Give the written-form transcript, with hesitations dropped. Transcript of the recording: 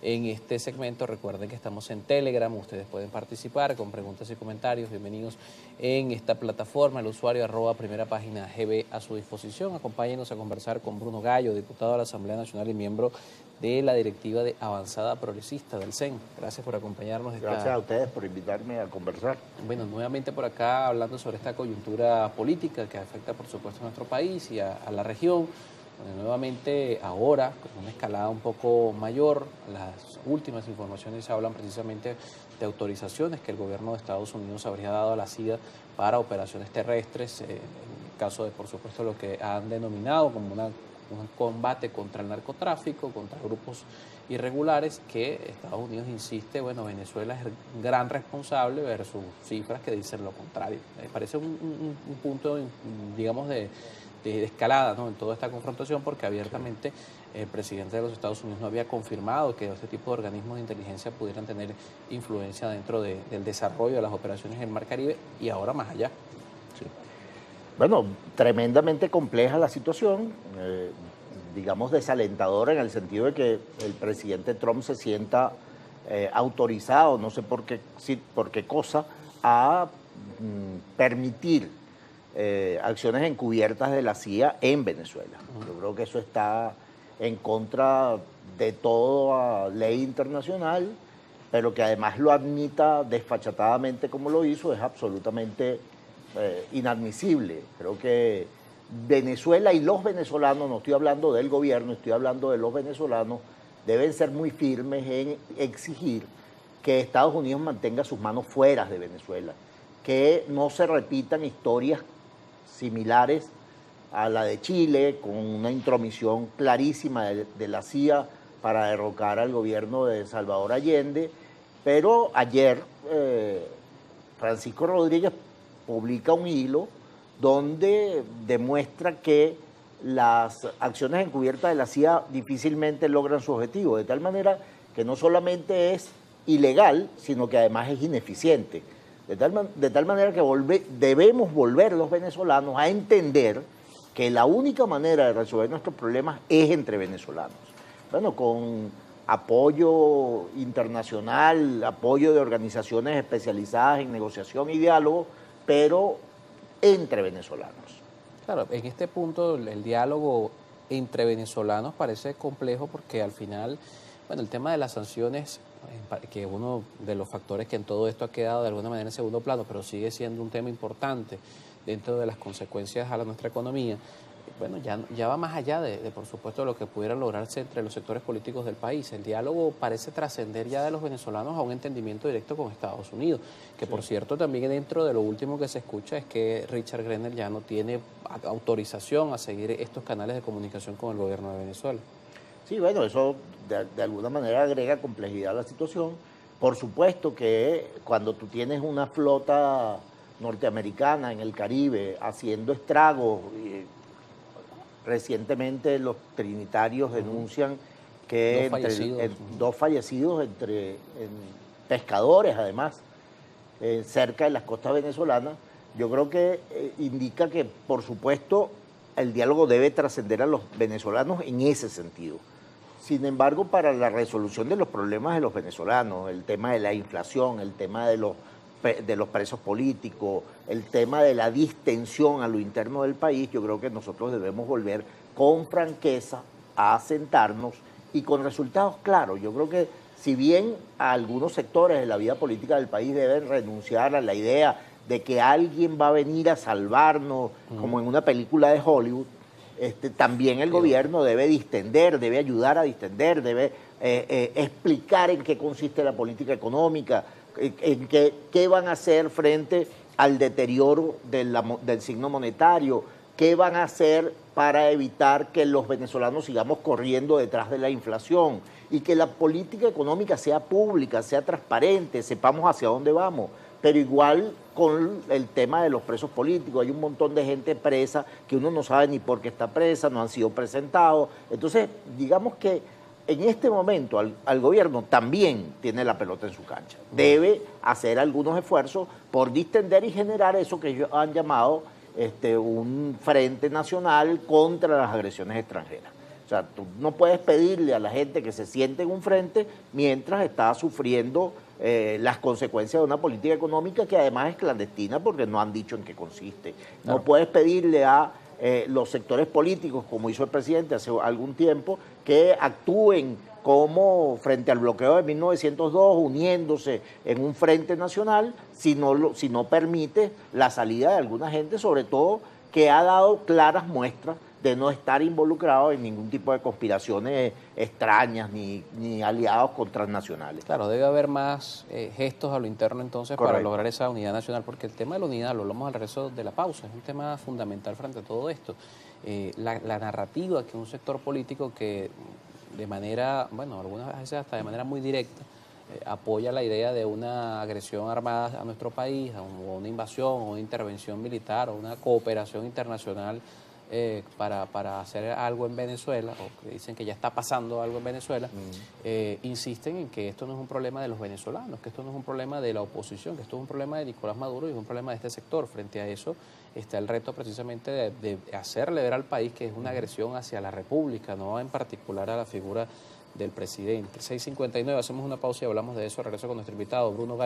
en este segmento. Recuerden que estamos en Telegram, ustedes pueden participar con preguntas y comentarios. Bienvenidos en esta plataforma, el usuario @primera página GB a su disposición. Acompáñenos a conversar con Bruno Gallo, diputado de la Asamblea Nacional y miembro de la directiva de Avanzada Progresista del CEN. Gracias por acompañarnos. Gracias a ustedes por invitarme a conversar. Bueno, nuevamente por acá hablando sobre esta coyuntura política que afecta por supuesto a nuestro país y a la región. Nuevamente ahora, con una escalada un poco mayor, las últimas informaciones hablan precisamente de autorizaciones que el gobierno de Estados Unidos habría dado a la CIA para operaciones terrestres, en el caso de, por supuesto, lo que han denominado como un combate contra el narcotráfico, contra grupos irregulares, que Estados Unidos insiste, bueno, Venezuela es el gran responsable versus cifras que dicen lo contrario. Me parece un punto, digamos, de escalada, ¿no?, en toda esta confrontación, porque abiertamente el presidente de los Estados Unidos no había confirmado que este tipo de organismos de inteligencia pudieran tener influencia dentro del desarrollo de las operaciones en el Mar Caribe y ahora más allá. Sí. Bueno, tremendamente compleja la situación, digamos desalentadora en el sentido de que el presidente Trump se sienta autorizado, no sé por qué cosa, a permitir acciones encubiertas de la CIA en Venezuela. Yo creo que eso está en contra de toda ley internacional, pero que además lo admita desfachatadamente como lo hizo es absolutamente inadmisible. Creo que Venezuela y los venezolanos, no estoy hablando del gobierno, estoy hablando de los venezolanos, deben ser muy firmes en exigir que Estados Unidos mantenga sus manos fuera de Venezuela, que no se repitan historias similares a la de Chile, con una intromisión clarísima de la CIA para derrocar al gobierno de Salvador Allende. Pero ayer Francisco Rodríguez publica un hilo donde demuestra que las acciones encubiertas de la CIA difícilmente logran su objetivo, de tal manera que no solamente es ilegal, sino que además es ineficiente. De tal manera que debemos volver los venezolanos a entender que la única manera de resolver nuestros problemas es entre venezolanos. Bueno, con apoyo internacional, apoyo de organizaciones especializadas en negociación y diálogo, pero entre venezolanos. Claro, en este punto el diálogo entre venezolanos parece complejo porque al final, bueno, el tema de las sanciones, que uno de los factores que en todo esto ha quedado de alguna manera en segundo plano, pero sigue siendo un tema importante dentro de las consecuencias a nuestra economía, bueno, ya va más allá de, por supuesto, lo que pudiera lograrse entre los sectores políticos del país. El diálogo parece trascender ya de los venezolanos a un entendimiento directo con Estados Unidos, que por cierto también dentro de lo último que se escucha es que Richard Grenell ya no tiene autorización a seguir estos canales de comunicación con el gobierno de Venezuela. Sí, bueno, eso de alguna manera agrega complejidad a la situación. Por supuesto que cuando tú tienes una flota norteamericana en el Caribe haciendo estragos, recientemente los trinitarios denuncian que dos fallecidos entre pescadores, además, cerca de las costas venezolanas. Yo creo que indica que, por supuesto, el diálogo debe trascender a los venezolanos en ese sentido. Sin embargo, para la resolución de los problemas de los venezolanos, el tema de la inflación, el tema de los presos políticos, el tema de la distensión a lo interno del país, yo creo que nosotros debemos volver con franqueza a sentarnos y con resultados claros. Yo creo que si bien algunos sectores de la vida política del país deben renunciar a la idea de que alguien va a venir a salvarnos, como en una película de Hollywood, también el gobierno debe distender, debe ayudar a distender, debe explicar en qué consiste la política económica, en qué van a hacer frente al deterioro del signo monetario, qué van a hacer para evitar que los venezolanos sigamos corriendo detrás de la inflación y que la política económica sea pública, sea transparente, sepamos hacia dónde vamos. Pero igual con el tema de los presos políticos, hay un montón de gente presa que uno no sabe ni por qué está presa, no han sido presentados. Entonces, digamos que en este momento al gobierno también tiene la pelota en su cancha. Debe hacer algunos esfuerzos por distender y generar eso que ellos han llamado un frente nacional contra las agresiones extranjeras. O sea, tú no puedes pedirle a la gente que se siente en un frente mientras está sufriendo las consecuencias de una política económica que además es clandestina porque no han dicho en qué consiste. Claro. No puedes pedirle a los sectores políticos, como hizo el presidente hace algún tiempo, que actúen como frente al bloqueo de 1902, uniéndose en un frente nacional, si no permite la salida de alguna gente, sobre todo que ha dado claras muestras de no estar involucrado en ningún tipo de conspiraciones extrañas ni aliados con transnacionales. Claro, debe haber más gestos a lo interno entonces. Correcto. Para lograr esa unidad nacional, porque el tema de la unidad, lo hablamos al regreso de la pausa, es un tema fundamental frente a todo esto. La narrativa que un sector político que de manera, bueno, algunas veces hasta de manera muy directa, apoya la idea de una agresión armada a nuestro país, o una invasión, o una intervención militar, o una cooperación internacional para hacer algo en Venezuela, o que dicen que ya está pasando algo en Venezuela, insisten en que esto no es un problema de los venezolanos, que esto no es un problema de la oposición, que esto es un problema de Nicolás Maduro y es un problema de este sector. Frente a eso está el reto precisamente de hacerle ver al país que es una agresión hacia la República, no en particular a la figura del presidente. 6:59, hacemos una pausa y hablamos de eso. Regreso con nuestro invitado, Bruno Gallo.